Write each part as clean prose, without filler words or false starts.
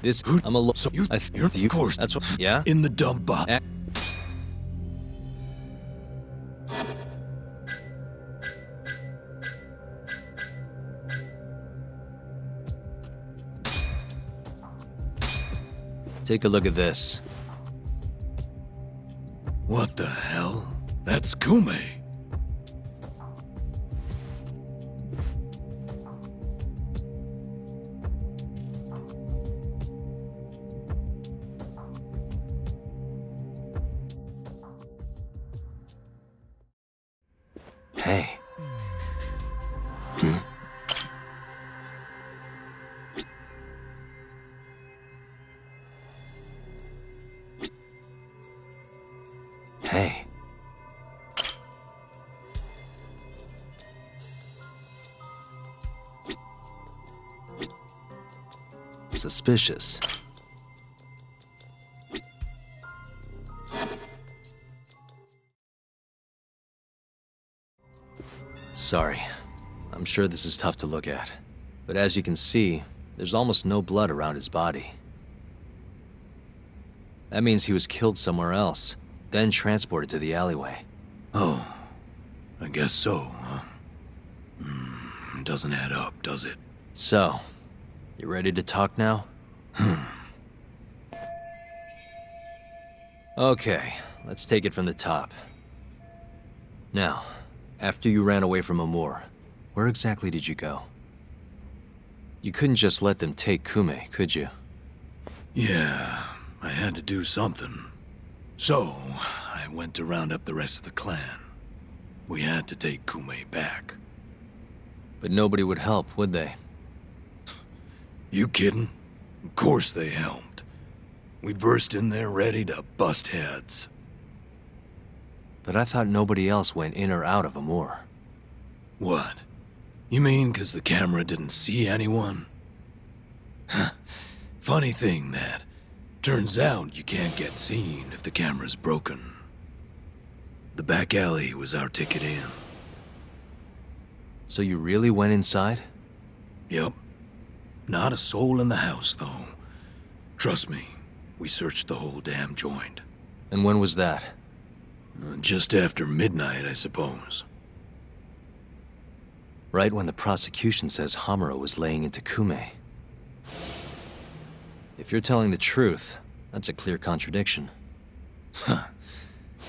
This, I'm a So you're the course. That's what, yeah? In the dump box. Take a look at this. What the hell? That's Kume. Hey. Hey. Suspicious. Sorry. I'm sure this is tough to look at. But as you can see, there's almost no blood around his body. That means he was killed somewhere else, then transported to the alleyway. Oh, I guess so, huh? Doesn't add up, does it? So, you ready to talk now? Okay, let's take it from the top. Now, after you ran away from Amur, where exactly did you go? You couldn't just let them take Kume, could you? Yeah, I had to do something. So, I went to round up the rest of the clan. We had to take Kume back. But nobody would help, would they? You kidding? Of course they helped. We burst in there ready to bust heads. But I thought nobody else went in or out of Amur. What? You mean 'cause the camera didn't see anyone? Funny thing that. Turns out you can't get seen if the camera's broken. The back alley was our ticket in. So you really went inside? Yep. Not a soul in the house, though. Trust me, we searched the whole damn joint. And when was that? Just after midnight, I suppose. Right when the prosecution says Hamura was laying into Kume. If you're telling the truth, that's a clear contradiction. Huh.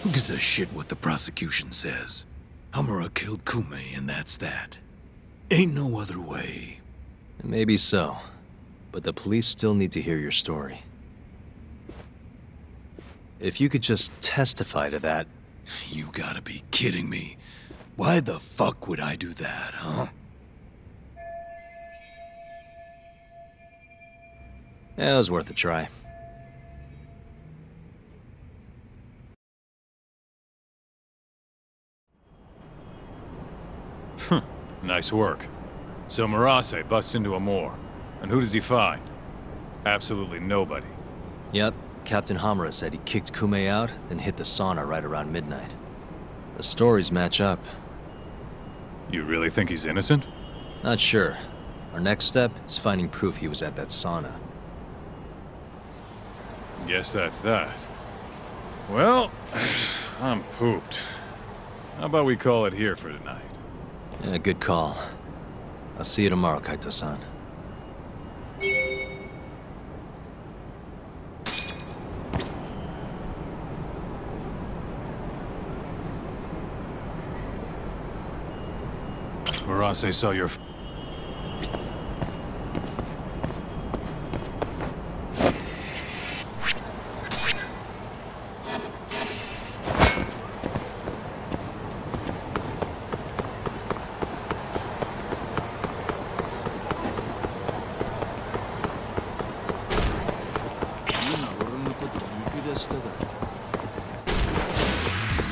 Who gives a shit what the prosecution says? Hamura killed Kume, and that's that. Ain't no other way. Maybe so, but the police still need to hear your story. If you could just testify to that... You gotta be kidding me. Why the fuck would I do that, huh? Yeah, it was worth a try. Nice work. So Murase busts into Amur, and who does he find? Absolutely nobody. Yep, Captain Hamura said he kicked Kume out, then hit the sauna right around midnight. The stories match up. You really think he's innocent? Not sure. Our next step is finding proof he was at that sauna. Guess that's that. Well, I'm pooped. How about we call it here for tonight? Yeah, good call. I'll see you tomorrow, Kaito-san. Murase saw your...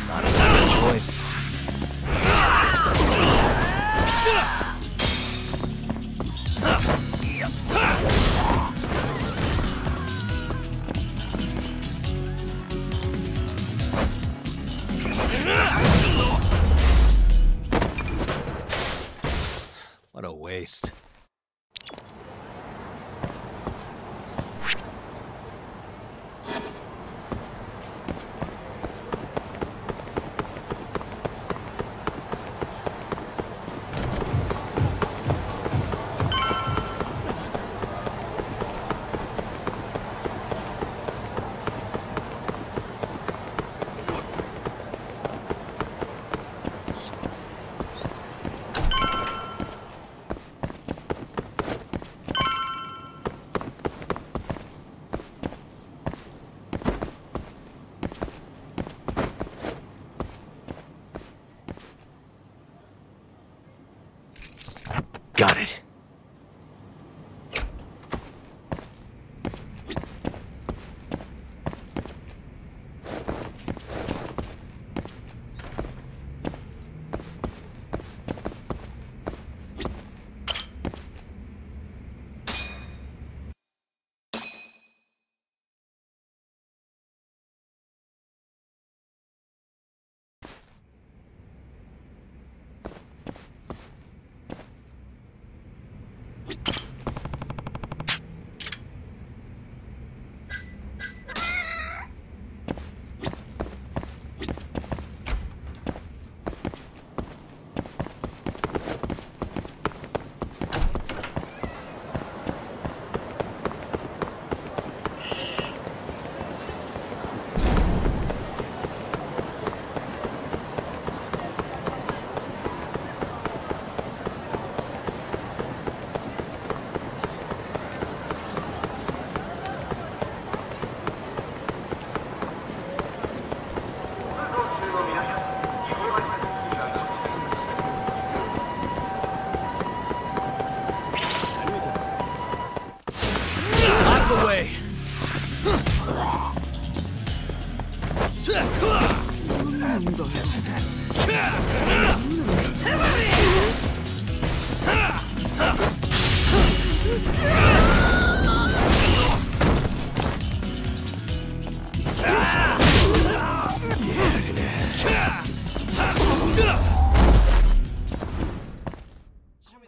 Not a bad choice. What a waste. Got it.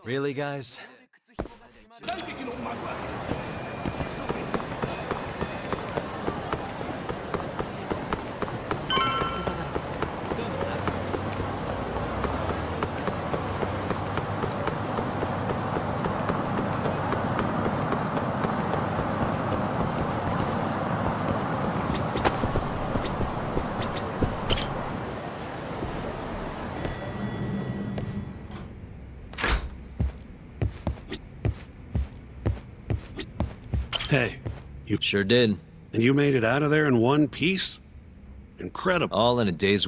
Really, guys? Hey, you Sure did. and you made it out of there in one piece? Incredible. All in a day's...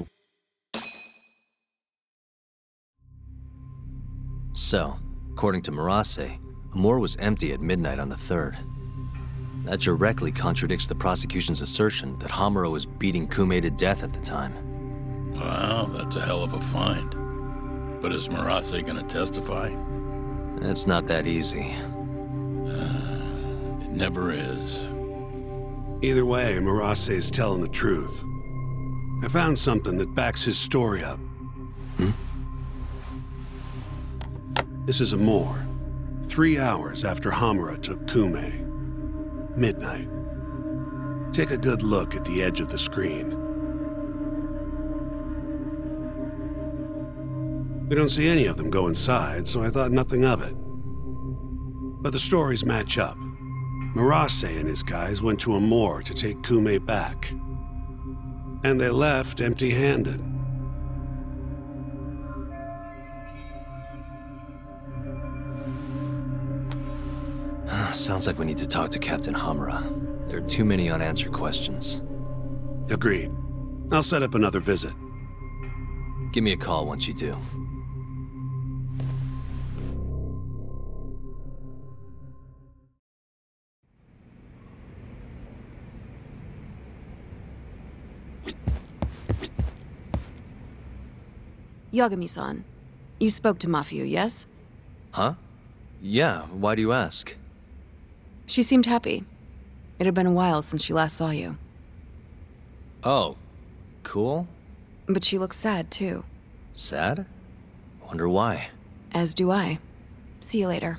So, according to Marase, Amor was empty at midnight on the 3rd. That directly contradicts the prosecution's assertion that Hamura was beating Kume to death at the time. Well, that's a hell of a find. But is Marase gonna testify? It's not that easy. It never is. Either way, Murase's telling the truth. I found something that backs his story up. This is Amor. 3 hours after Hamura took Kume. Midnight. Take a good look at the edge of the screen. We don't see any of them go inside, so I thought nothing of it. But the stories match up. Marase and his guys went to Amor to take Kume back. And they left empty-handed. Sounds like we need to talk to Captain Hamura. There are too many unanswered questions. Agreed. I'll set up another visit. Give me a call once you do. Yagami-san, you spoke to Mafio, yes? Huh? Yeah, why do you ask? She seemed happy. It had been a while since she last saw you. Oh, cool? But she looks sad, too. Sad? Wonder why. As do I. See you later.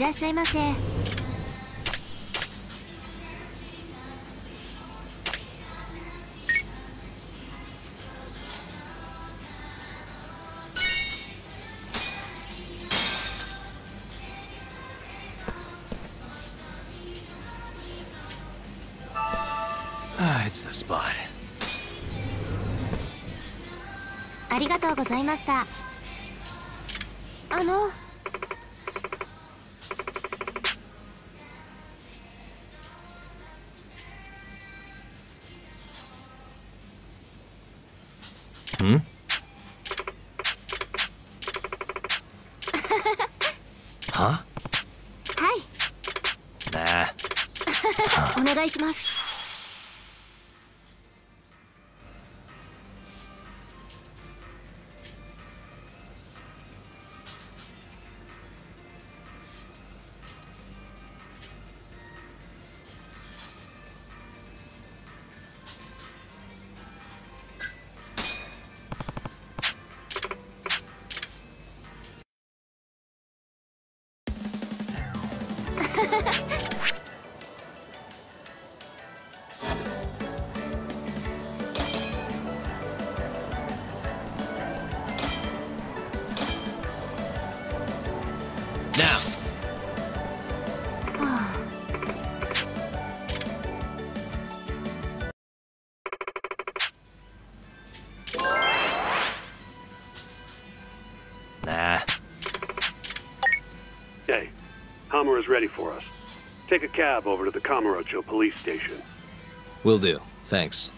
らっしゃいませ。It's the spot. ありがとうございました。Hmm? は？はい。Nah. お願いします。Now. Nah. Hey, Hamura's ready for us. Take a cab over to the Kamurocho police station. Will do. Thanks.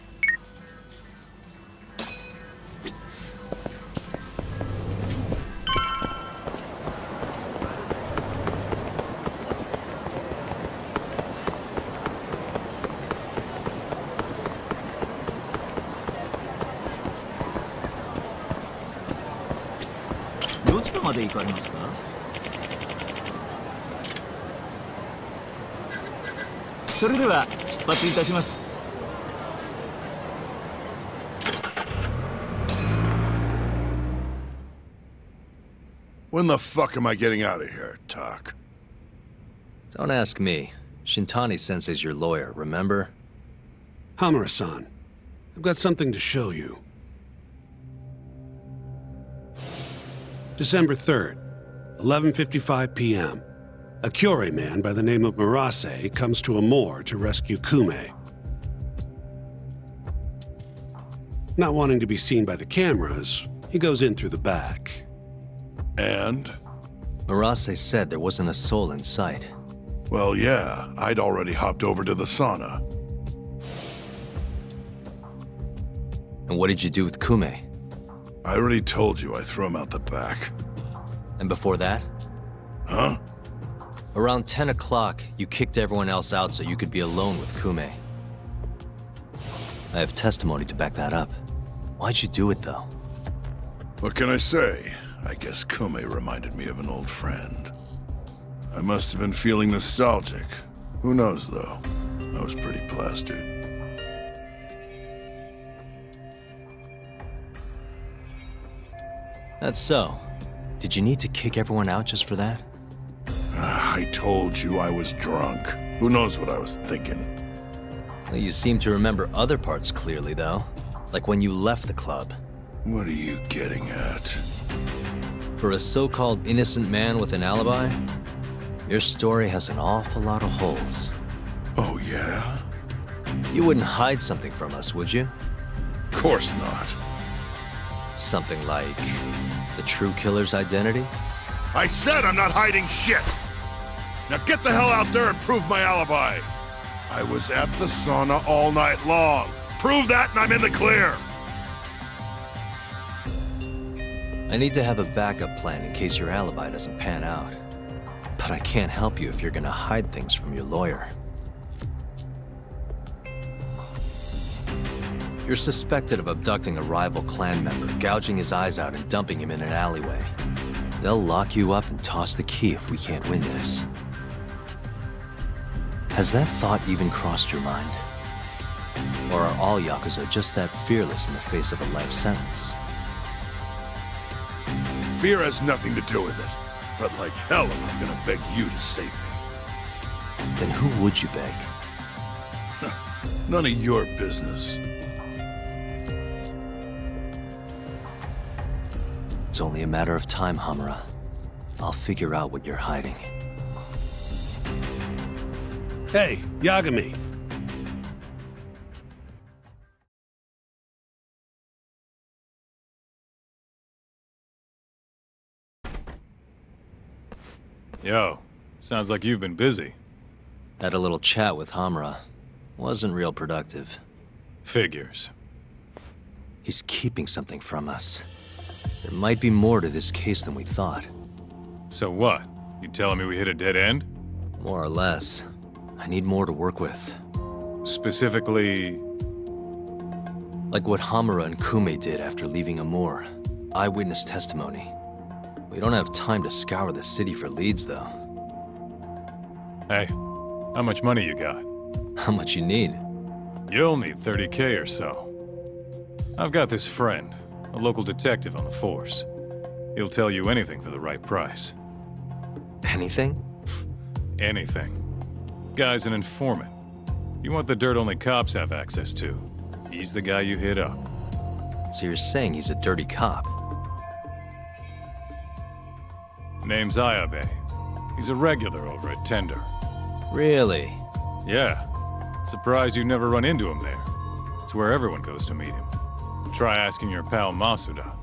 When the fuck am I getting out of here, Tak? Don't ask me. Shintani-sensei's your lawyer, remember? Hamura-san, I've got something to show you. December 3rd, 11:55 p.m. A Kyorei man by the name of Murase comes to Amur to rescue Kume. Not wanting to be seen by the cameras, he goes in through the back. And? Murase said there wasn't a soul in sight. Well, yeah, I'd already hopped over to the sauna. And what did you do with Kume? I already told you I threw him out the back. And before that? Huh? Around 10 o'clock, you kicked everyone else out so you could be alone with Kume. I have testimony to back that up. Why'd you do it, though? What can I say? I guess Kume reminded me of an old friend. I must have been feeling nostalgic. Who knows, though? I was pretty plastered. That's so. Did you need to kick everyone out just for that? I told you I was drunk. Who knows what I was thinking? Well, you seem to remember other parts clearly, though. Like when you left the club. What are you getting at? For a so-called innocent man with an alibi, your story has an awful lot of holes. Oh, yeah? You wouldn't hide something from us, would you? Of course not. Something like the true killer's identity? I said I'm not hiding shit! Now get the hell out there and prove my alibi! I was at the sauna all night long. Prove that and I'm in the clear! I need to have a backup plan in case your alibi doesn't pan out. But I can't help you if you're gonna hide things from your lawyer. You're suspected of abducting a rival clan member, gouging his eyes out and dumping him in an alleyway. They'll lock you up and toss the key if we can't win this. Has that thought even crossed your mind? Or are all Yakuza just that fearless in the face of a life sentence? Fear has nothing to do with it. but like hell am I gonna beg you to save me. Then who would you beg? None of your business. It's only a matter of time, Hamura. I'll figure out what you're hiding. Hey, Yagami. Yo, sounds like you've been busy. Had a little chat with Hamura. Wasn't real productive. Figures. He's keeping something from us. There might be more to this case than we thought. So what? You telling me we hit a dead end? More or less. I need more to work with. Specifically... Like what Hamura and Kume did after leaving Amur. Eyewitness testimony. We don't have time to scour the city for leads, though. Hey, how much money you got? How much you need? You'll need 30K or so. I've got this friend, a local detective on the force. He'll tell you anything for the right price. Anything? Anything. Guy's an informant. You want the dirt only cops have access to. He's the guy you hit up. So you're saying he's a dirty cop? Name's Ayabe. He's a regular over at Tender. Really? Yeah. Surprised you never run into him there. It's where everyone goes to meet him. Try asking your pal Masuda.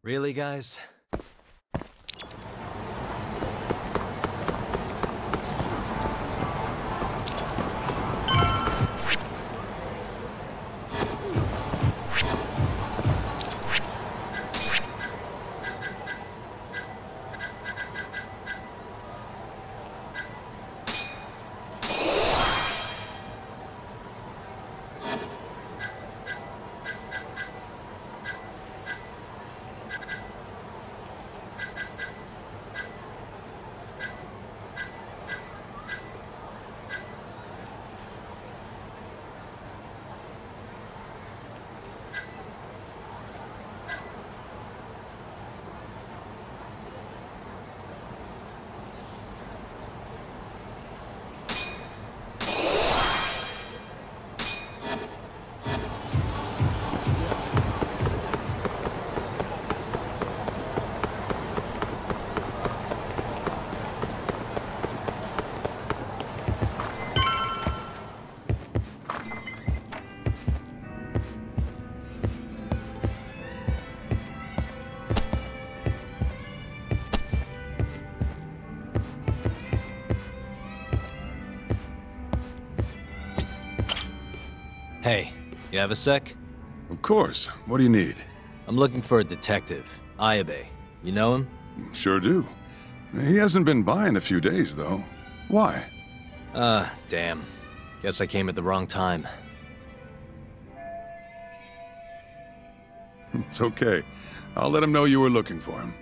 Really, guys? Hey, you have a sec? Of course. What do you need? I'm looking for a detective, Ayabe. You know him? Sure do. He hasn't been by in a few days, though. Why? Damn. Guess I came at the wrong time. It's okay. I'll let him know you were looking for him.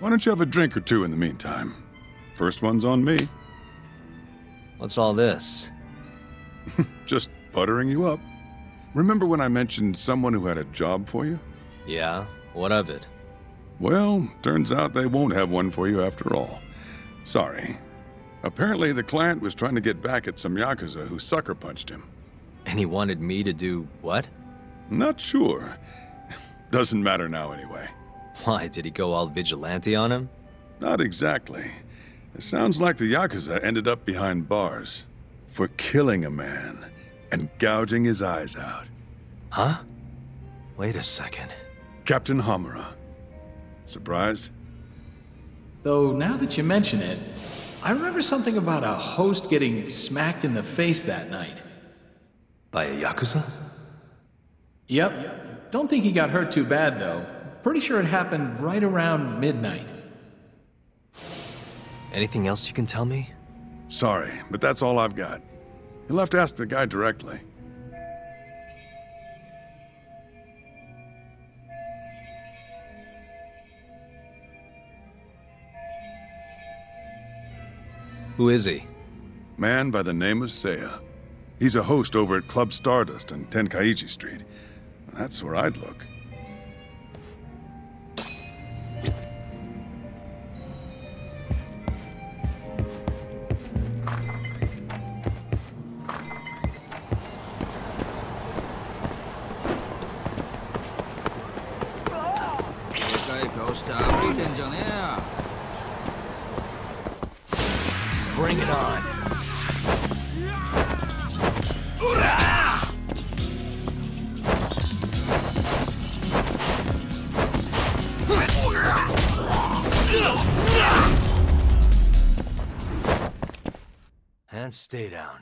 Why don't you have a drink or two in the meantime? First one's on me. What's all this? Just buttering you up. Remember when I mentioned someone who had a job for you? Yeah? What of it? Well, turns out they won't have one for you after all. Sorry. Apparently the client was trying to get back at some Yakuza who sucker punched him. And he wanted me to do what? Not sure. Doesn't matter now anyway. Why, did he go all vigilante on him? Not exactly. It sounds like the Yakuza ended up behind bars for killing a man and gouging his eyes out. Huh? Wait a second. Captain Hamura. Surprised? Though, now that you mention it, I remember something about a host getting smacked in the face that night. By a Yakuza? Yep. Don't think he got hurt too bad, though. Pretty sure it happened right around midnight. Anything else you can tell me? Sorry, but that's all I've got. You'll have to ask the guy directly. Who is he? Man by the name of Seiya. He's a host over at Club Stardust on Tenkaichi Street. That's where I'd look. Bring it on. And stay down.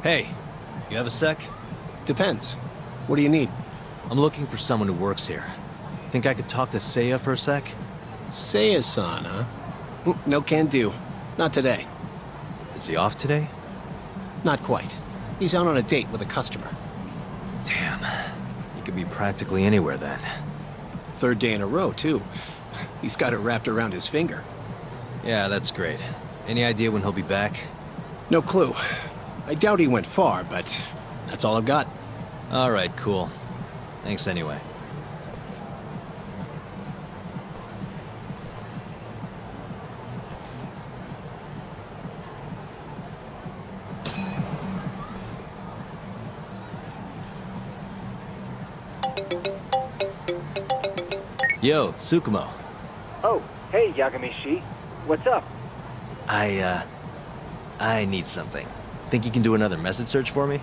Hey, you have a sec? Depends. What do you need? I'm looking for someone who works here. Think I could talk to Seiya for a sec? Seiya-san, huh? No can do. Not today. Is he off today? Not quite. He's out on a date with a customer. Damn. He could be practically anywhere then. Third day in a row, too. He's got it wrapped around his finger. Yeah, that's great. Any idea when he'll be back? No clue. I doubt he went far, but that's all I've got. All right, cool. Thanks anyway. Yo, Tsukumo. Oh, hey, Yagami-shi. What's up? I need something. Think you can do another message search for me?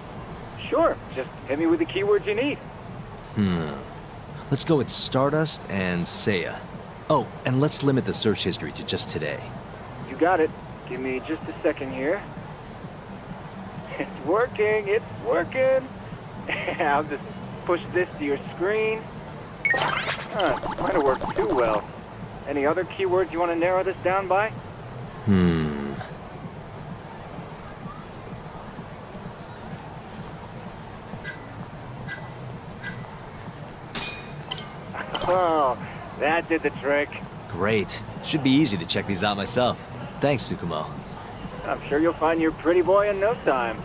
Sure, just hit me with the keywords you need. Let's go with Stardust and Seiya. Oh, and let's limit the search history to just today. You got it. Give me just a second here. It's working, it's working. I'll just push this to your screen. Might have worked too well. Any other keywords you want to narrow this down by? Oh, that did the trick. Great. Should be easy to check these out myself. Thanks, Tsukumo. I'm sure you'll find your pretty boy in no time.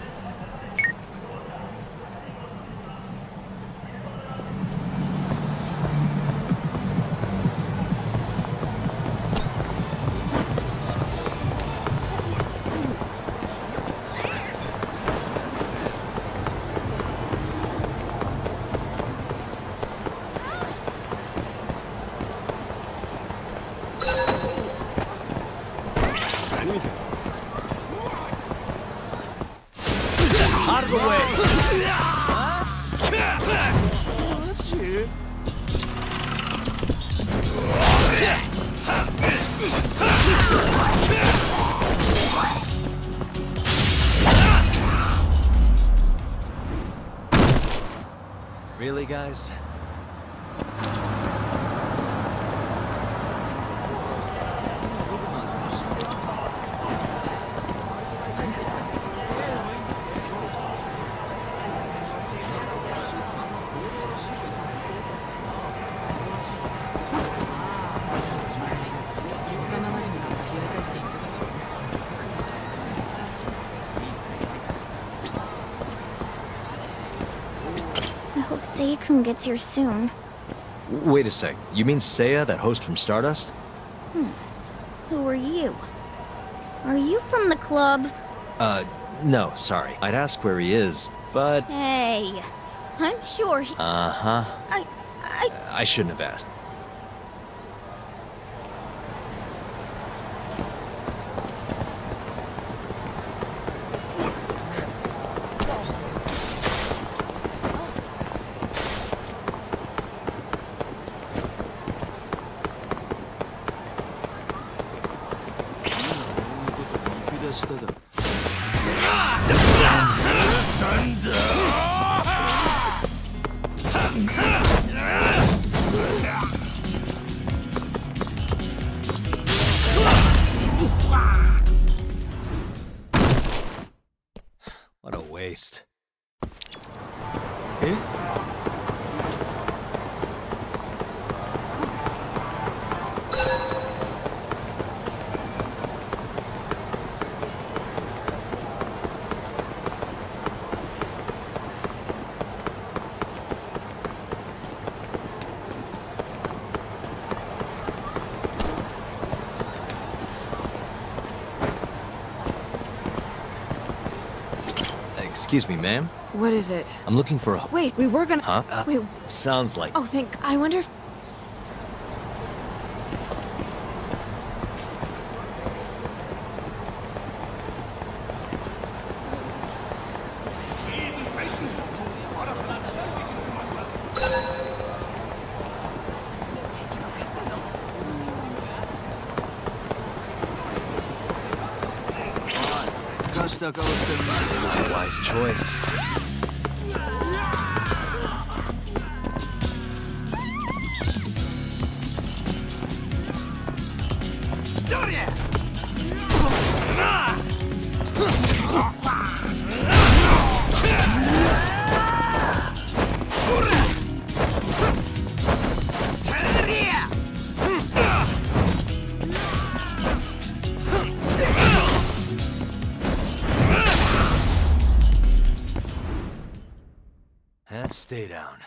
Out of the way! Really, guys? Hope Seiya-kun gets here soon. Wait a sec. You mean Seiya, that host from Stardust? Who are you? Are you from the club? No, sorry. I'd ask where he is, but... Hey, I'm sure he... Uh-huh. I shouldn't have asked. What a waste. Eh? Excuse me, ma'am. What is it? I'm looking for a... Wait, we were gonna... Huh? Wait. Sounds like... Oh, I wonder if... Not a wise choice. And stay down.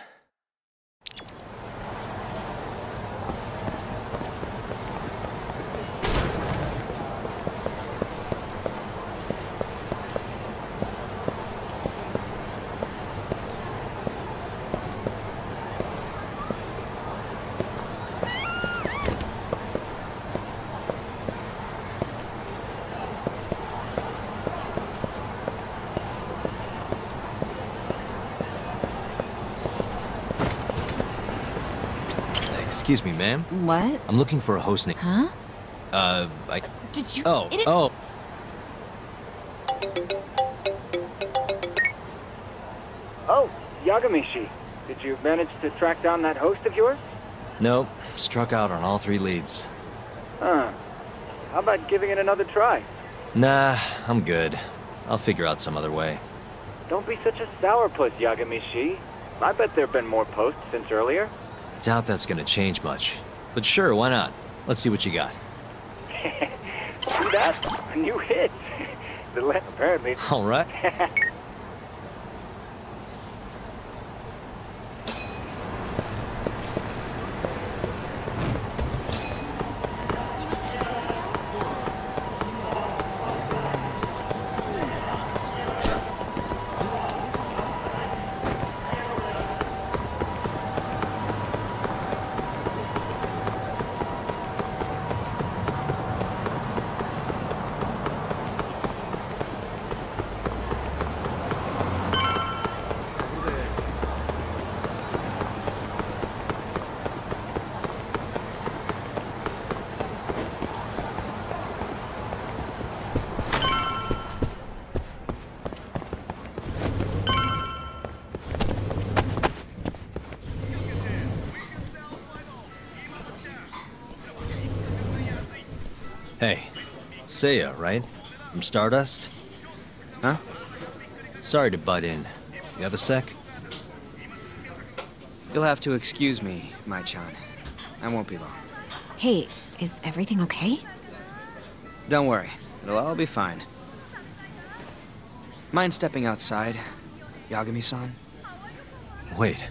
Excuse me, ma'am. What? I'm looking for a host name. Huh? Did you... Oh. Oh, Yagamishi. Did you manage to track down that host of yours? Nope. Struck out on all 3 leads. Huh. How about giving it another try? Nah, I'm good. I'll figure out some other way. Don't be such a sourpuss, Yagamishi. I bet there have been more posts since earlier. Doubt that's gonna change much. But sure, why not? Let's see what you got. See that? A new hit. Apparently. All right. Hey, Seiya, right? From Stardust? Huh? Sorry to butt in. You have a sec? You'll have to excuse me, Mai-chan. I won't be long. Hey, is everything okay? Don't worry. It'll all be fine. Mind stepping outside, Yagami-san? Wait,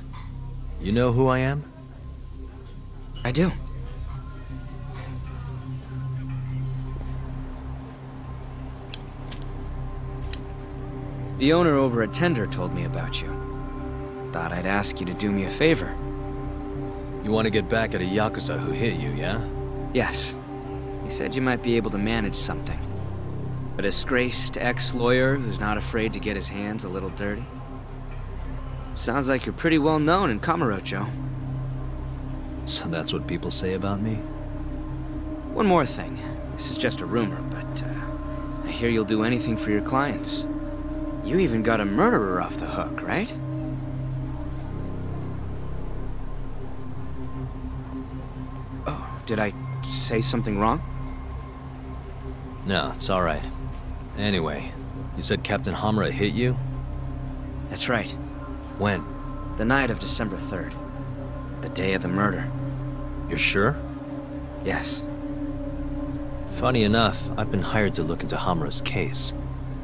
You know who I am? I do. The owner over at Tender told me about you. Thought I'd ask you to do me a favor. You want to get back at a Yakuza who hit you, yeah? Yes. He said you might be able to manage something. A disgraced ex-lawyer who's not afraid to get his hands a little dirty. Sounds like you're pretty well known in Kamurocho. So that's what people say about me? One more thing. This is just a rumor, but I hear you'll do anything for your clients. You even got a murderer off the hook, right? Oh, did I say something wrong? No, it's all right. Anyway, you said Captain Hamura hit you? That's right. When? The night of December 3rd. The day of the murder. You're sure? Yes. Funny enough, I've been hired to look into Hamura's case.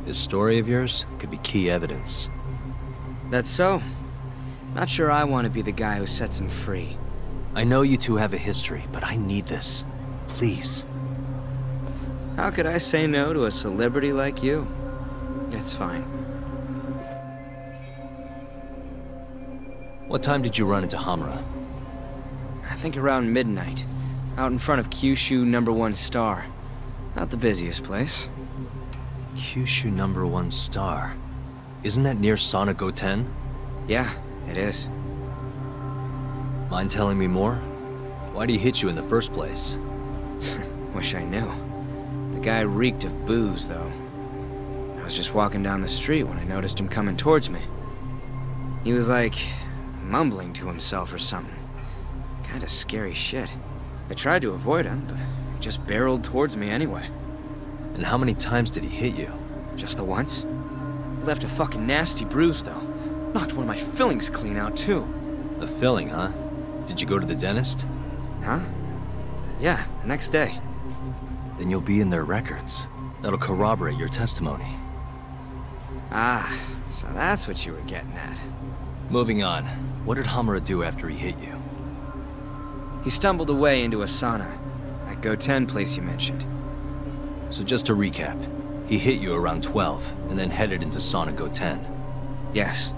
This story of yours could be key evidence. That's so. Not sure I want to be the guy who sets him free. I know you two have a history, but I need this. Please. How could I say no to a celebrity like you? It's fine. What time did you run into Hamura? I think around midnight. Out in front of Kyushu #1 Star. Not the busiest place. Kyushu #1 Star. Isn't that near Sonic Go-10? Yeah, it is. Mind telling me more? Why'd he hit you in the first place? Wish I knew. The guy reeked of booze, though. I was just walking down the street when I noticed him coming towards me. He was like, mumbling to himself or something. Kinda scary shit. I tried to avoid him, but he just barreled towards me anyway. And how many times did he hit you? Just the once. He left a fucking nasty bruise, though. Knocked one of my fillings clean out, too. A filling, huh? Did you go to the dentist? Huh? Yeah, the next day. Then you'll be in their records. That'll corroborate your testimony. Ah, so that's what you were getting at. Moving on. What did Hamura do after he hit you? He stumbled away into a sauna. That Go-10 place you mentioned. So just to recap, he hit you around 12, and then headed into Sonic Go-10. Yes.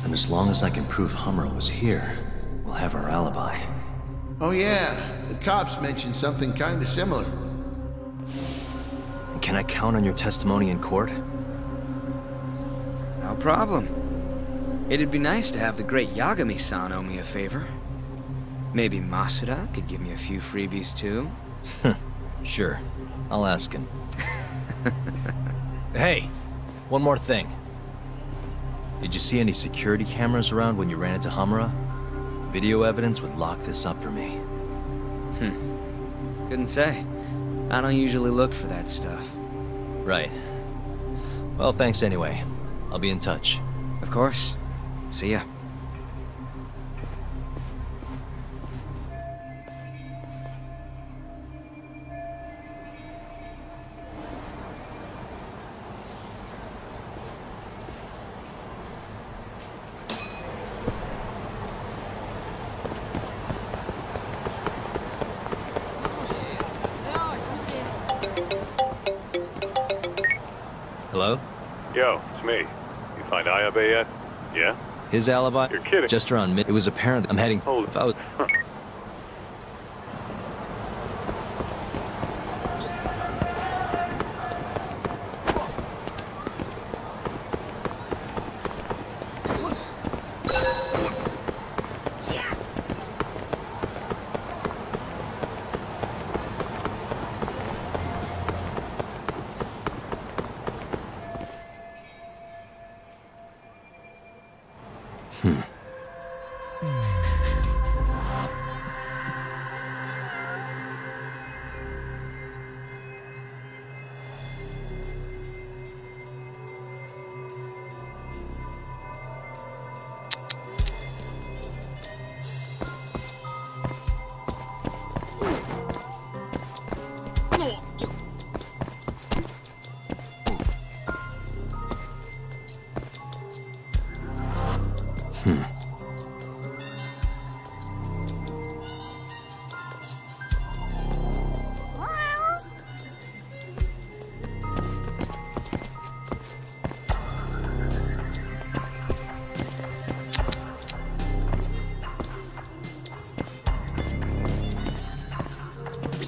And as long as I can prove Hamura was here, we'll have our alibi. Oh yeah, the cops mentioned something kinda similar. And can I count on your testimony in court? No problem. It'd be nice to have the great Yagami-san owe me a favor. Maybe Masuda could give me a few freebies too? Sure. I'll ask him. Hey! One more thing. Did you see any security cameras around when you ran into Hamura? Video evidence would lock this up for me. Couldn't say. I don't usually look for that stuff. Right. Well, thanks anyway. I'll be in touch. Of course. See ya. Hello? Yo, it's me. You find Ayabe yet? Yeah? His alibi? You're kidding. Just around mid. It was apparent that I'm heading. Hold If I was.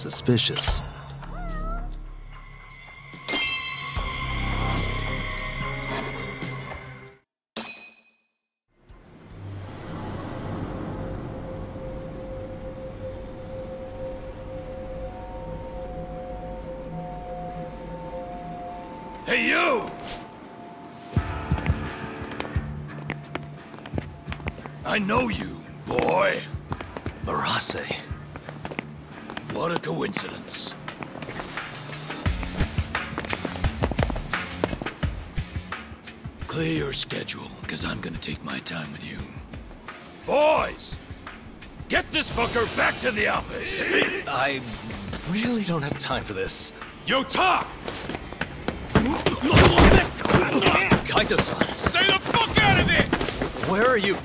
suspicious. Hey, you! I know you, boy. Marase. What a coincidence. Clear your schedule, because I'm gonna take my time with you. Boys! Get this fucker back to the office! I really don't have time for this. Yo, talk! Kaito-san! Stay the fuck out of this! Where are you?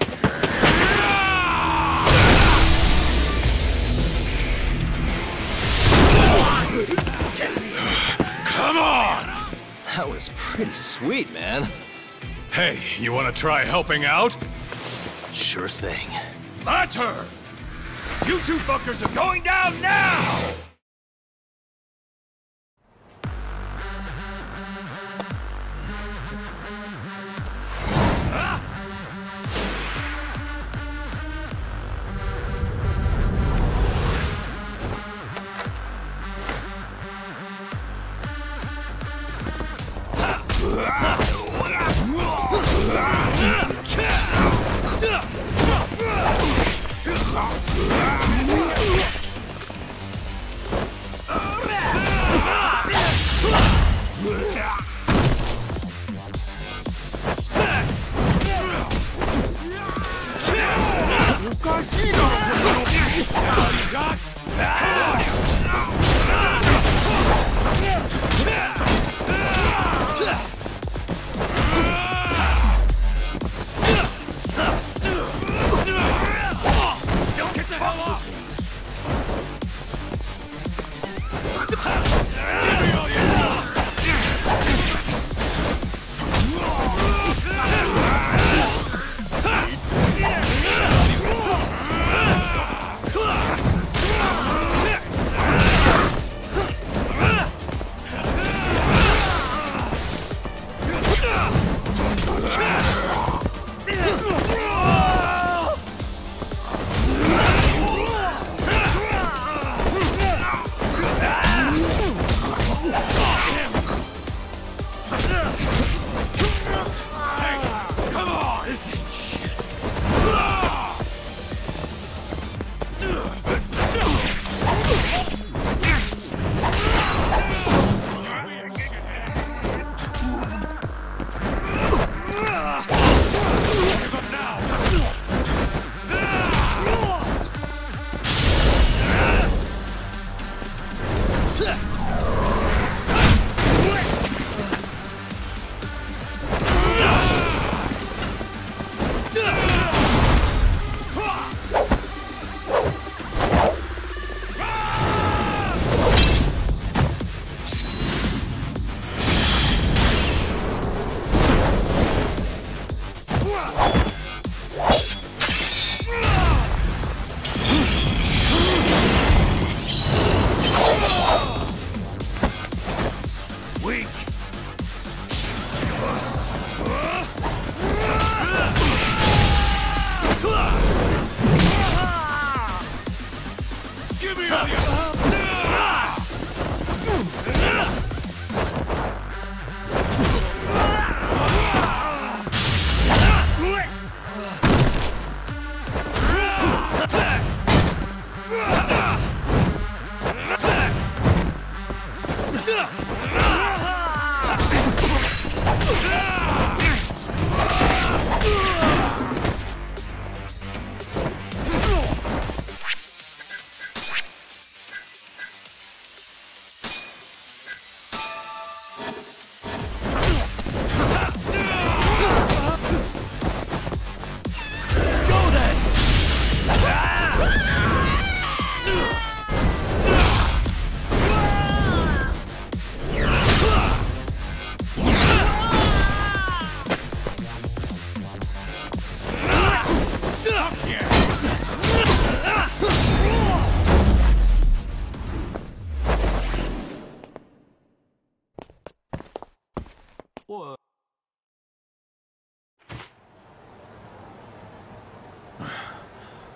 Come on! That was pretty sweet, man. Hey, you wanna try helping out? Sure thing. My turn! You two fuckers are going down now!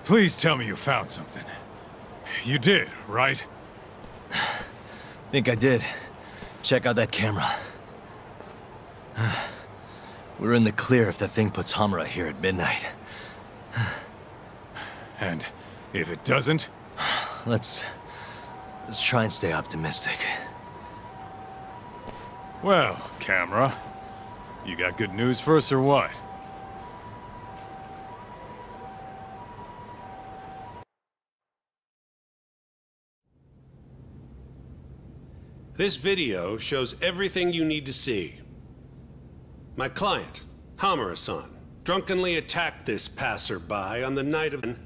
Please tell me you found something. You did, right? Think I did. Check out that camera. We're in the clear if the thing puts Hamura here at midnight. And if it doesn't? Let's try and stay optimistic. Well, camera, you got good news for us or what? This video shows everything you need to see. My client, Hamura-san, drunkenly attacked this passerby on the night of...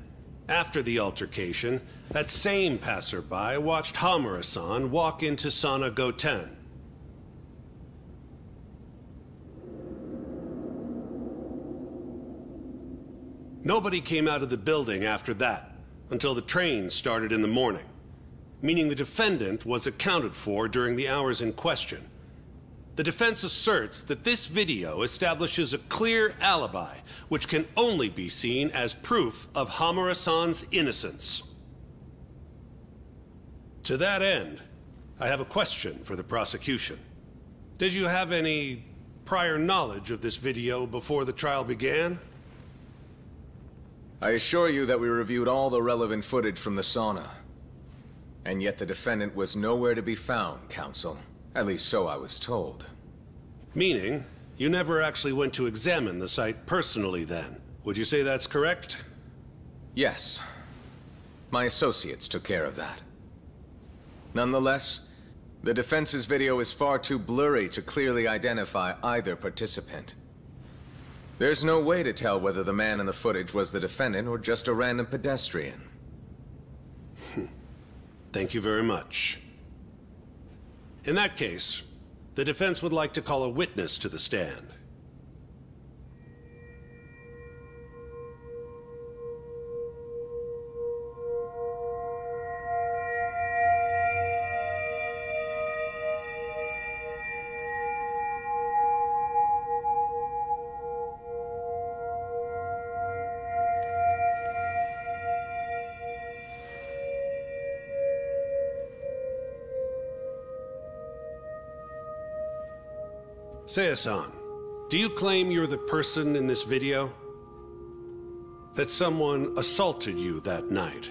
After the altercation, that same passerby watched Hamura-san walk into Sauna Goten. Nobody came out of the building after that, until the train started in the morning, meaning the defendant was accounted for during the hours in question. The defense asserts that this video establishes a clear alibi, which can only be seen as proof of Hamura-san's innocence. To that end, I have a question for the prosecution. Did you have any prior knowledge of this video before the trial began? I assure you that we reviewed all the relevant footage from the sauna. And yet the defendant was nowhere to be found, counsel. At least so I was told. Meaning, you never actually went to examine the site personally then. Would you say that's correct? Yes. My associates took care of that. Nonetheless, the defense's video is far too blurry to clearly identify either participant. There's no way to tell whether the man in the footage was the defendant or just a random pedestrian. Thank you very much. In that case, the defense would like to call a witness to the stand. Seiya-san, do you claim you're the person in this video? That someone assaulted you that night?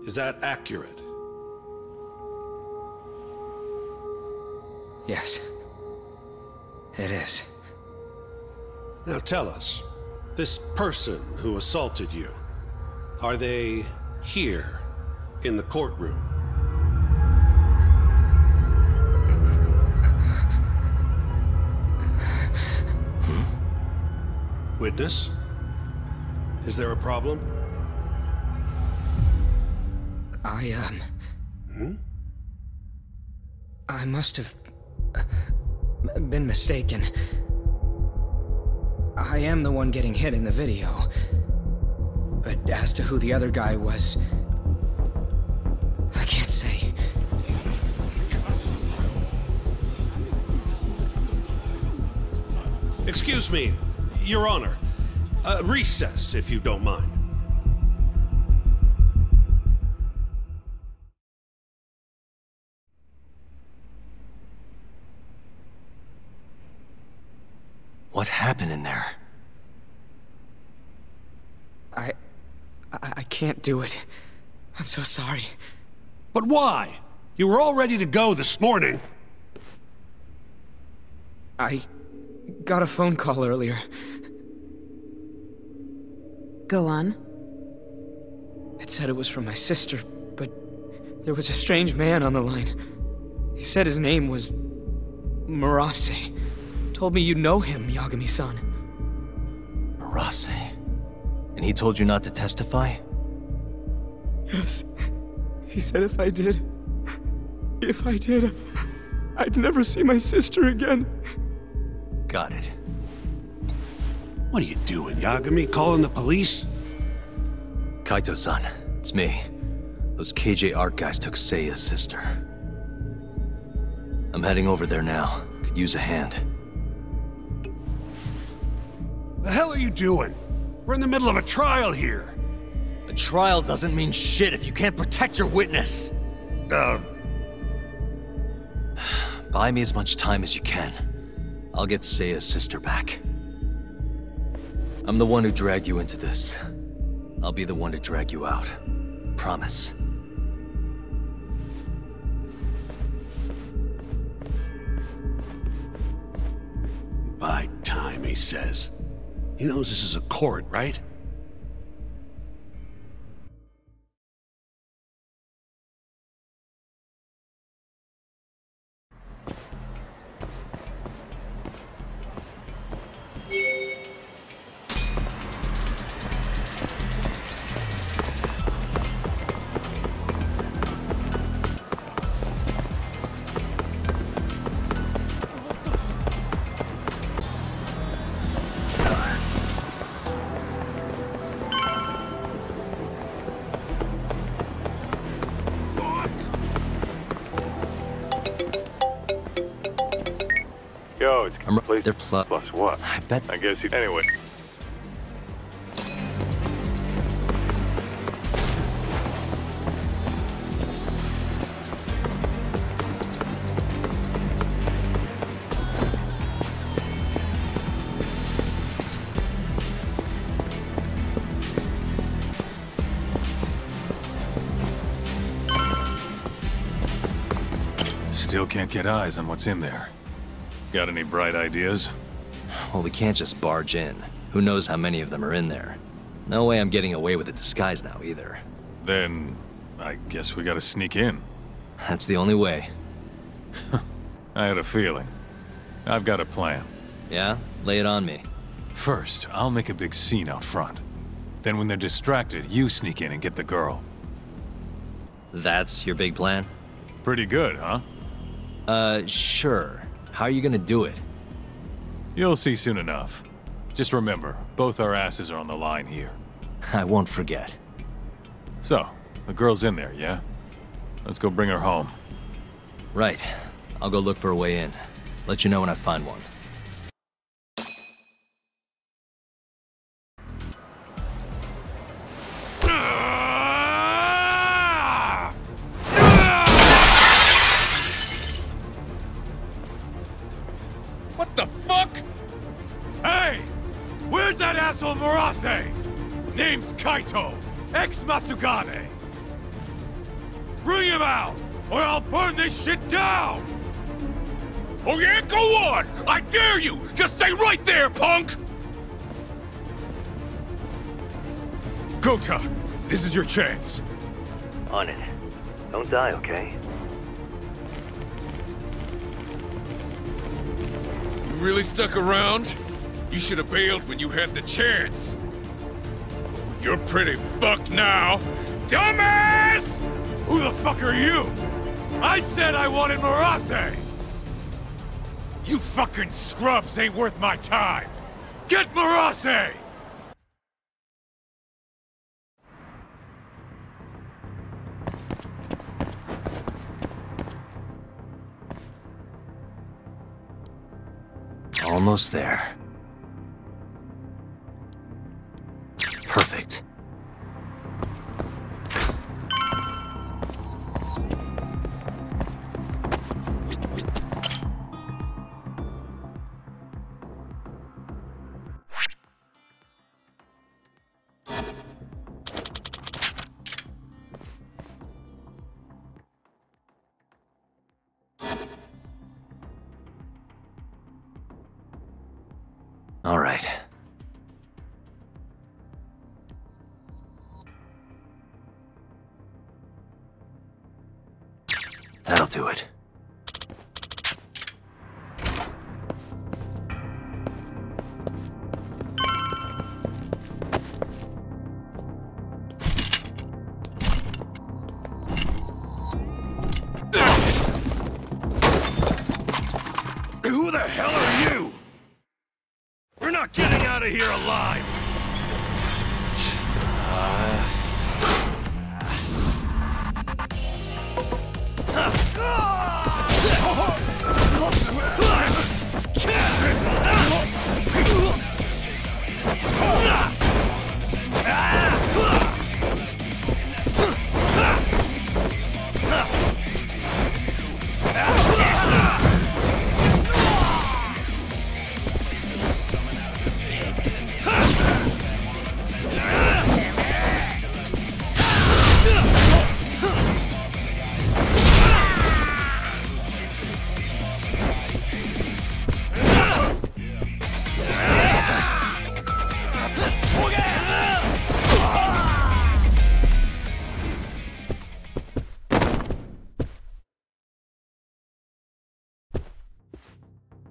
Is that accurate? Yes. It is. Now tell us, this person who assaulted you, are they here in the courtroom? Witness? Is there a problem? I must have been mistaken. I am the one getting hit in the video. But as to who the other guy was, I can't say. Excuse me, Your Honor. Recess, if you don't mind. What happened in there? I can't do it. I'm so sorry. But why? You were all ready to go this morning. I got a phone call earlier. Go on. It said it was from my sister, but there was a strange man on the line. He said his name was Murase. Told me you know him, Yagami-san. Murase? And he told you not to testify? Yes. He said if I did, I'd never see my sister again. Got it. What are you doing, Yagami? Calling the police? Kaito-san, it's me. Those KJ art guys took Seiya's sister. I'm heading over there now. Could use a hand. The hell are you doing? We're in the middle of a trial here. A trial doesn't mean shit if you can't protect your witness. Buy me as much time as you can. I'll get Seiya's sister back. I'm the one who dragged you into this. I'll be the one to drag you out. Promise. Buy time, he says. He knows this is a court, right? Yo, it's complete. They're plus what? I bet. I guess you. Anyway. Still can't get eyes on what's in there. Got any bright ideas? Well, we can't just barge in. Who knows how many of them are in there? No way I'm getting away with a disguise now, either. Then, I guess we gotta sneak in. That's the only way. I had a feeling. I've got a plan. Yeah? Lay it on me. First, I'll make a big scene out front. Then when they're distracted, you sneak in and get the girl. That's your big plan? Pretty good, huh? Sure. How are you gonna do it? You'll see soon enough. Just remember, both our asses are on the line here. I won't forget. So, the girl's in there, yeah? Let's go bring her home. Right. I'll go look for a way in. Let you know when I find one. What the fuck? Hey! Where's that asshole Murase? Name's Kaito, ex-Matsugane. Bring him out, or I'll burn this shit down! Oh yeah, go on! I dare you! Just stay right there, punk! Gota, this is your chance. On it. Don't die, okay? You really stuck around? You should have bailed when you had the chance. Oh, you're pretty fucked now. Dumbass! Who the fuck are you? I said I wanted Murase! You fucking scrubs ain't worth my time! Get Murase! Almost there. Perfect. All right. That'll do it. Who the hell are you? We're not getting out of here alive!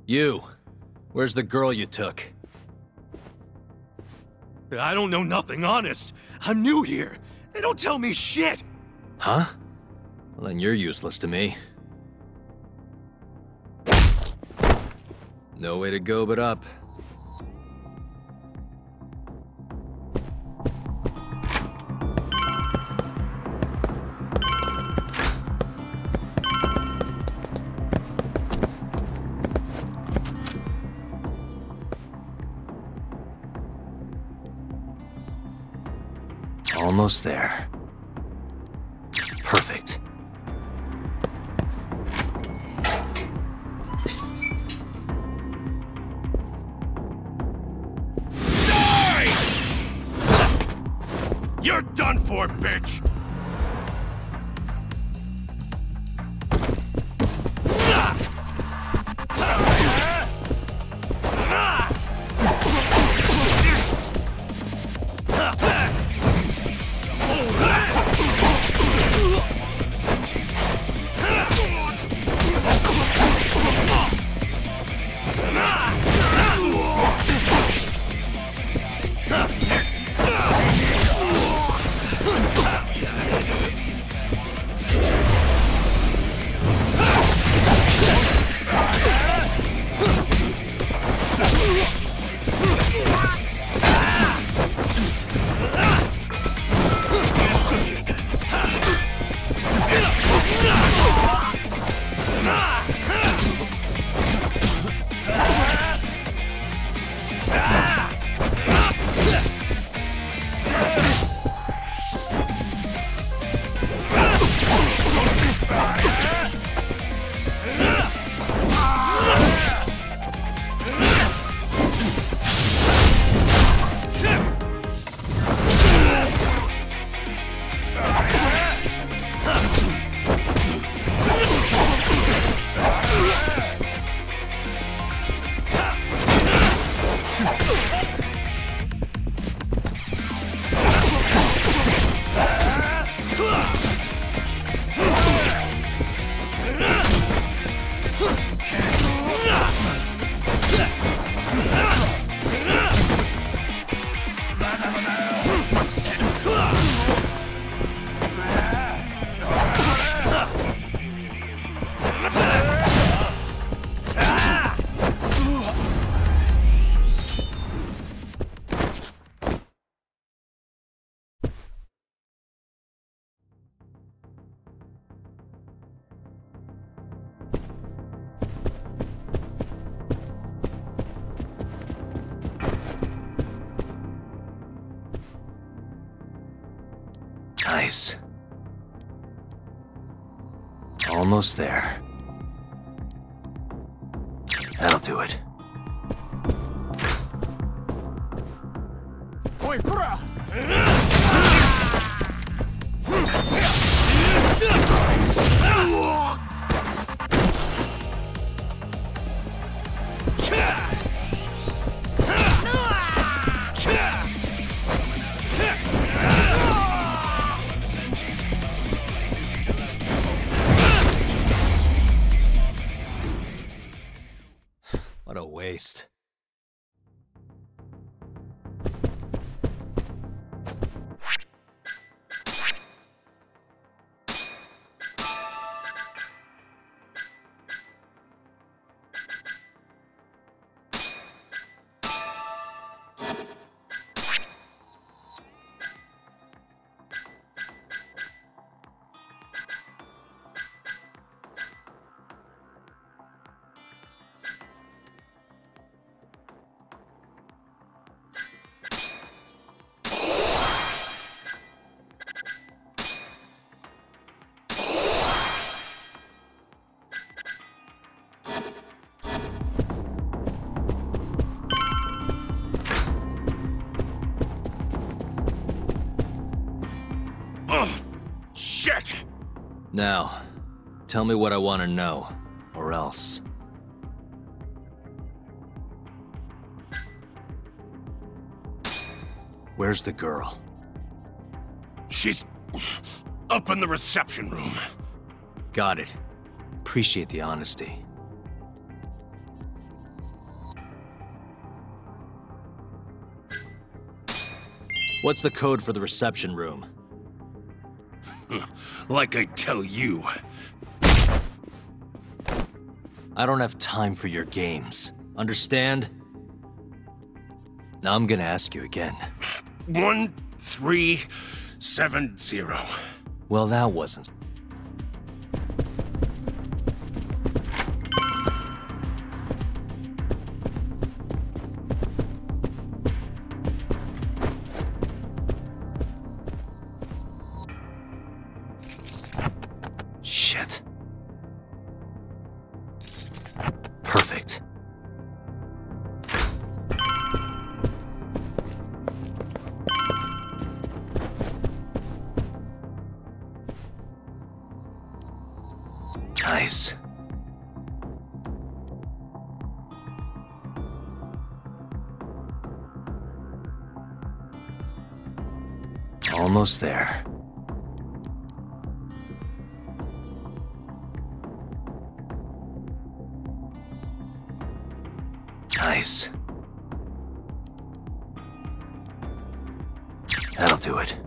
You! Where's the girl you took? I don't know nothing, honest. I'm new here. They don't tell me shit! Huh? Well, then you're useless to me. No way to go but up. Almost there. Perfect. Die! You're done for, bitch! Nice. Almost there. That'll do it. Oi, kura! What a waste. Shit! Now, tell me what I want to know, or else. Where's the girl? She's up in the reception room. Got it. Appreciate the honesty. What's the code for the reception room? Like I tell you. I don't have time for your games. Understand? Now I'm gonna ask you again. 1370. Well, that wasn't. Shit. Perfect. Nice. Almost there. Nice. That'll do it.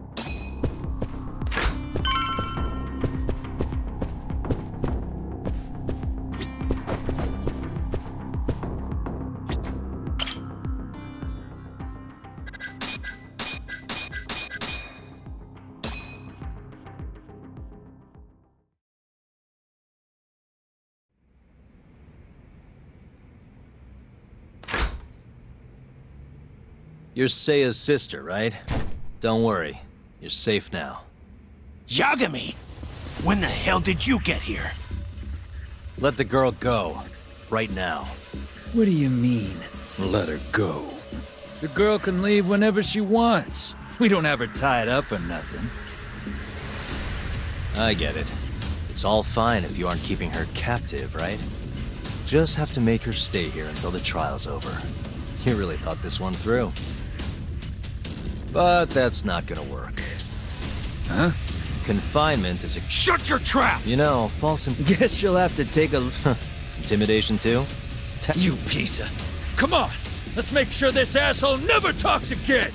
You're Seiya's sister, right? Don't worry. You're safe now. Yagami! When the hell did you get here? Let the girl go. Right now. What do you mean, let her go? The girl can leave whenever she wants. We don't have her tied up or nothing. I get it. It's all fine if you aren't keeping her captive, right? Just have to make her stay here until the trial's over. You really thought this one through. But that's not gonna work. Huh? Confinement is a— Shut your trap! You know, false Guess you'll have to take a... Intimidation too? You piece of... Come on! Let's make sure this asshole never talks again!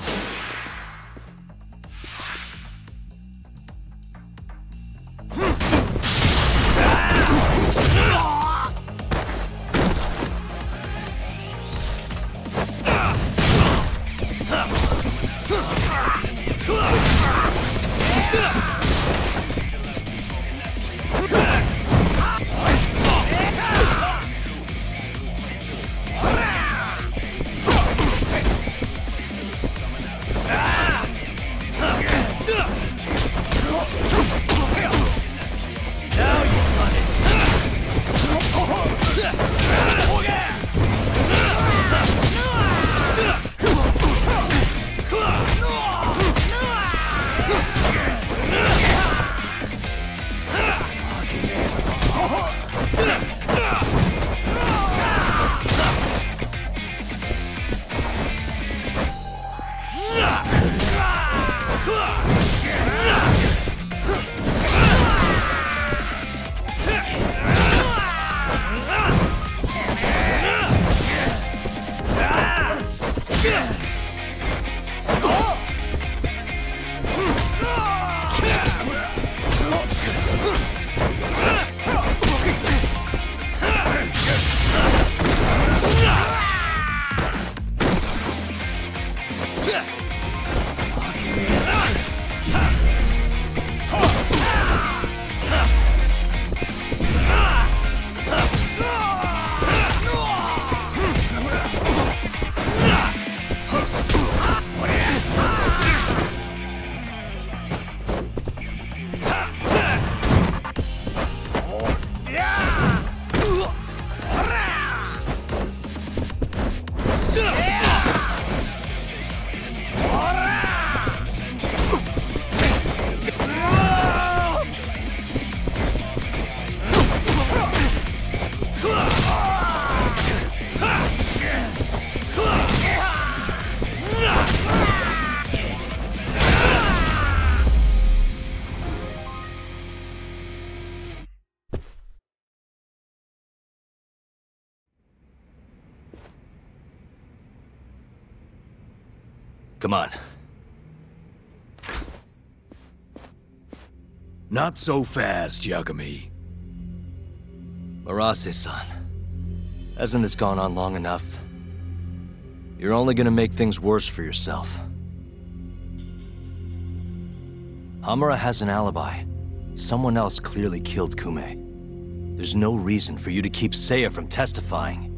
Come on. Not so fast, Yagami. Murase-san, hasn't this gone on long enough? You're only gonna make things worse for yourself. Hamura has an alibi. Someone else clearly killed Kume. There's no reason for you to keep Seiya from testifying.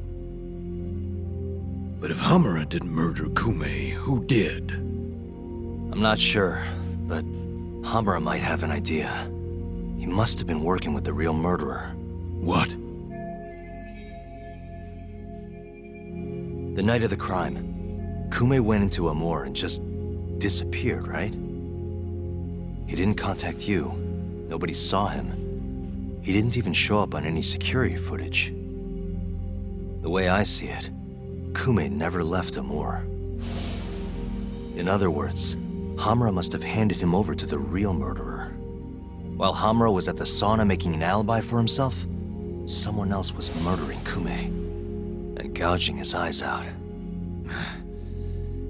But if Hamura didn't murder Kume, who did? I'm not sure, but Hamura might have an idea. He must have been working with the real murderer. What? The night of the crime, Kume went into a moor and just disappeared, right? He didn't contact you. Nobody saw him. He didn't even show up on any security footage. The way I see it, Kume never left a moor. In other words, Hamura must have handed him over to the real murderer. While Hamura was at the sauna making an alibi for himself, someone else was murdering Kume and gouging his eyes out.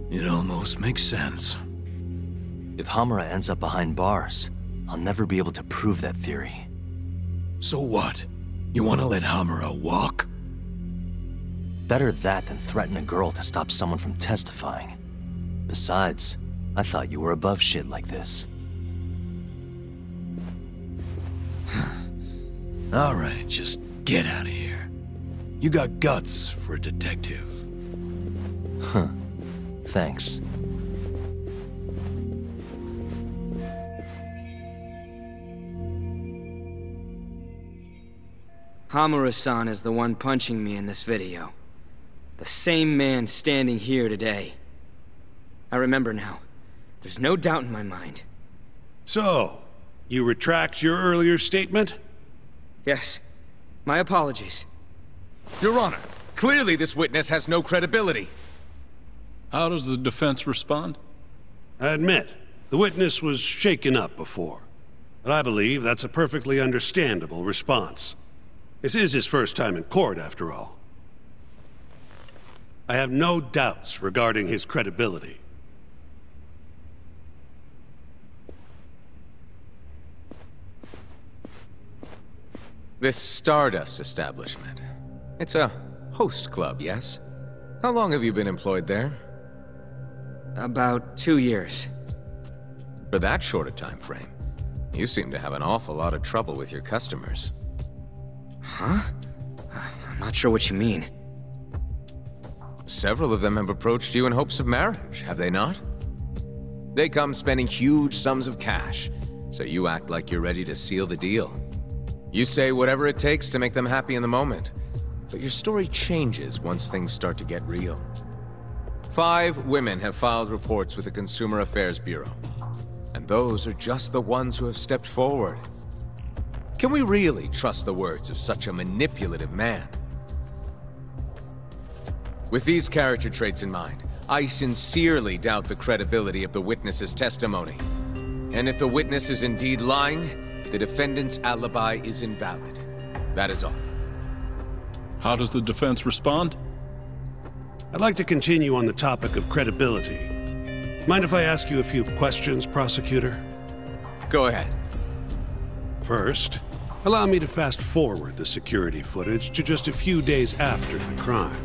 It almost makes sense. If Hamura ends up behind bars, I'll never be able to prove that theory. So what? You want to let Hamura walk? Better that than threaten a girl to stop someone from testifying. Besides, I thought you were above shit like this. All right, just get out of here. You got guts for a detective. Huh. Thanks. Hamura-san is the one punching me in this video. The same man standing here today. I remember now. There's no doubt in my mind. So, you retract your earlier statement? Yes. My apologies. Your Honor, clearly this witness has no credibility. How does the defense respond? I admit, the witness was shaken up before. But I believe that's a perfectly understandable response. This is his first time in court, after all. I have no doubts regarding his credibility. This Stardust establishment. It's a host club, yes? How long have you been employed there? About 2 years. For that short a time frame, you seem to have an awful lot of trouble with your customers. Huh? I'm not sure what you mean. Several of them have approached you in hopes of marriage, have they not? They come spending huge sums of cash, so you act like you're ready to seal the deal. You say whatever it takes to make them happy in the moment, but your story changes once things start to get real. 5 women have filed reports with the Consumer Affairs Bureau, and those are just the ones who have stepped forward. Can we really trust the words of such a manipulative man? With these character traits in mind, I sincerely doubt the credibility of the witness's testimony. And if the witness is indeed lying, the defendant's alibi is invalid. That is all. How does the defense respond? I'd like to continue on the topic of credibility. Mind if I ask you a few questions, prosecutor? Go ahead. First, allow me to fast forward the security footage to just a few days after the crime.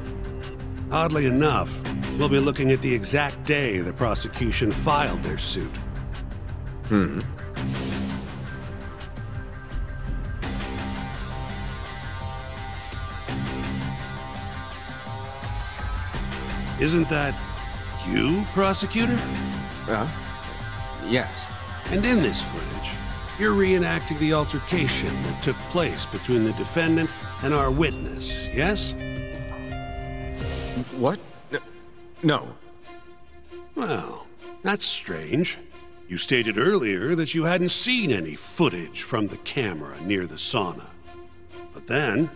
Oddly enough, we'll be looking at the exact day the prosecution filed their suit. Isn't that you, prosecutor? Yes. And in this footage, you're reenacting the altercation that took place between the defendant and our witness, yes? What? No. Well, that's strange. You stated earlier that you hadn't seen any footage from the camera near the sauna. But then,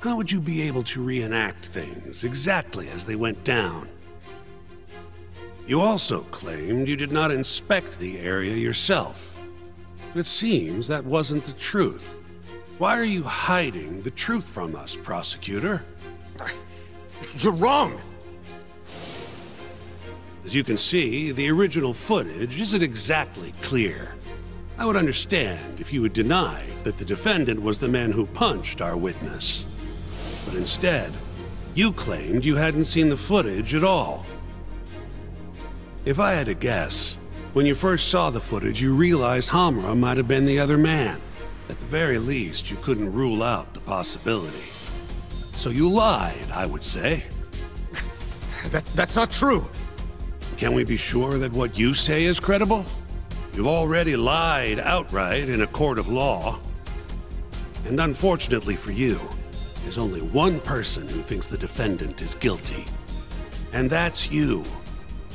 how would you be able to reenact things exactly as they went down? You also claimed you did not inspect the area yourself. But it seems that wasn't the truth. Why are you hiding the truth from us, prosecutor? You're wrong! As you can see, the original footage isn't exactly clear. I would understand if you had denied that the defendant was the man who punched our witness. But instead, you claimed you hadn't seen the footage at all. If I had to guess, when you first saw the footage, you realized Hamura might have been the other man. At the very least, you couldn't rule out the possibility. So you lied, I would say. That's not true. Can we be sure that what you say is credible? You've already lied outright in a court of law. And unfortunately for you, there's only one person who thinks the defendant is guilty. And that's you,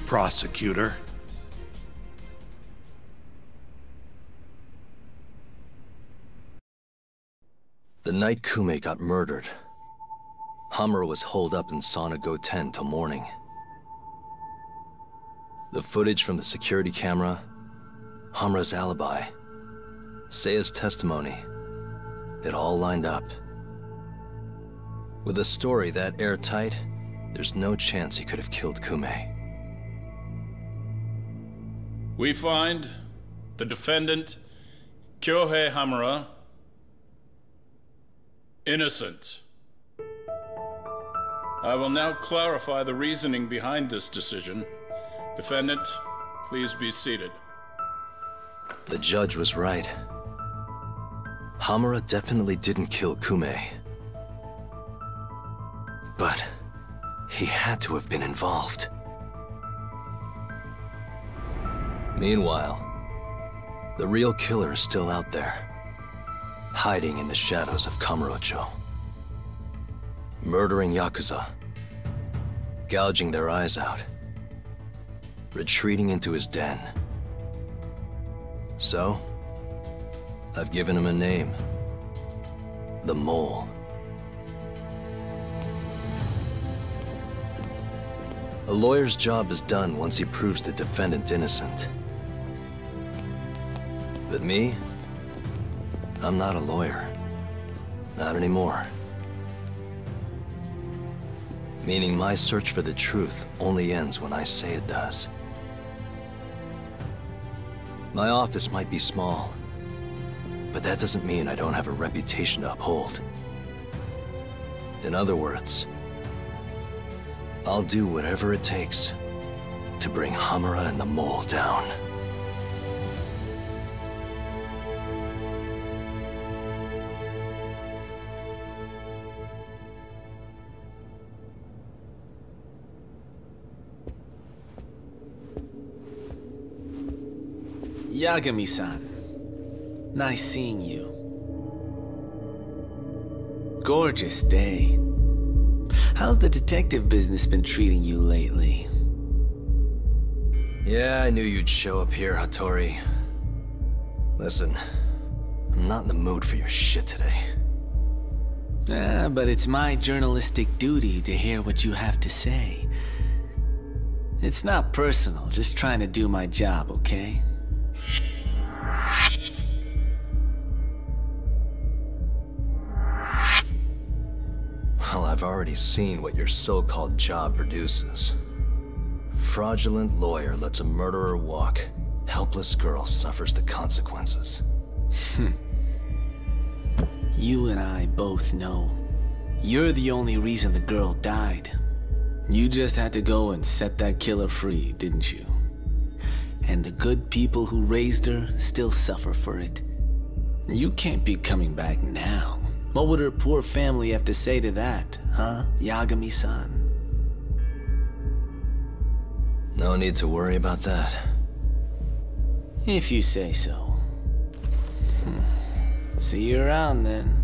prosecutor. The night Kume got murdered, Hamura was holed up in Sauna Go 10 till morning. The footage from the security camera, Hamura's alibi, Seiya's testimony, it all lined up. With a story that airtight, there's no chance he could have killed Kume. We find the defendant, Kyohei Hamura, innocent. I will now clarify the reasoning behind this decision. Defendant, please be seated. The judge was right. Hamura definitely didn't kill Kume. But he had to have been involved. Meanwhile, the real killer is still out there, hiding in the shadows of Kamurocho. Murdering Yakuza, gouging their eyes out, retreating into his den. So, I've given him a name. The Mole. A lawyer's job is done once he proves the defendant innocent. But me? I'm not a lawyer. Not anymore. Meaning my search for the truth only ends when I say it does. My office might be small, but that doesn't mean I don't have a reputation to uphold. In other words, I'll do whatever it takes to bring Hamura and the Mole down. Yagami-san, nice seeing you. Gorgeous day. How's the detective business been treating you lately? Yeah, I knew you'd show up here, Hattori. Listen, I'm not in the mood for your shit today. But it's my journalistic duty to hear what you have to say. It's not personal, just trying to do my job, okay? Well, I've already seen what your so-called job produces. Fraudulent lawyer lets a murderer walk. Helpless girl suffers the consequences. You and I both know. You're the only reason the girl died. You just had to go and set that killer free, didn't you? And the good people who raised her still suffer for it. You can't be coming back now. What would her poor family have to say to that, huh, Yagami-san? No need to worry about that. If you say so. See you around then.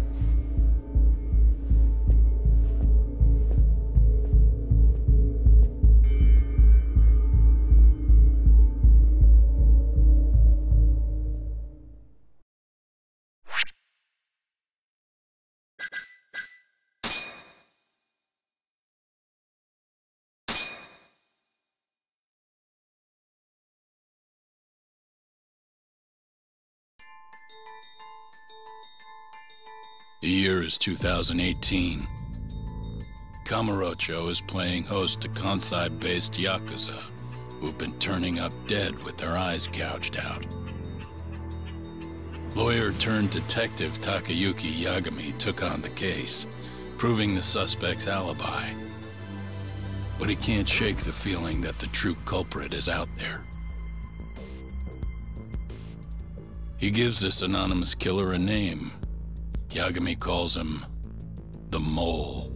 The year is 2018. Kamurocho is playing host to Kansai-based Yakuza, who've been turning up dead with their eyes gouged out. Lawyer-turned-detective Takayuki Yagami took on the case, proving the suspect's alibi. But he can't shake the feeling that the true culprit is out there. He gives this anonymous killer a name. Yagami calls him the Mole.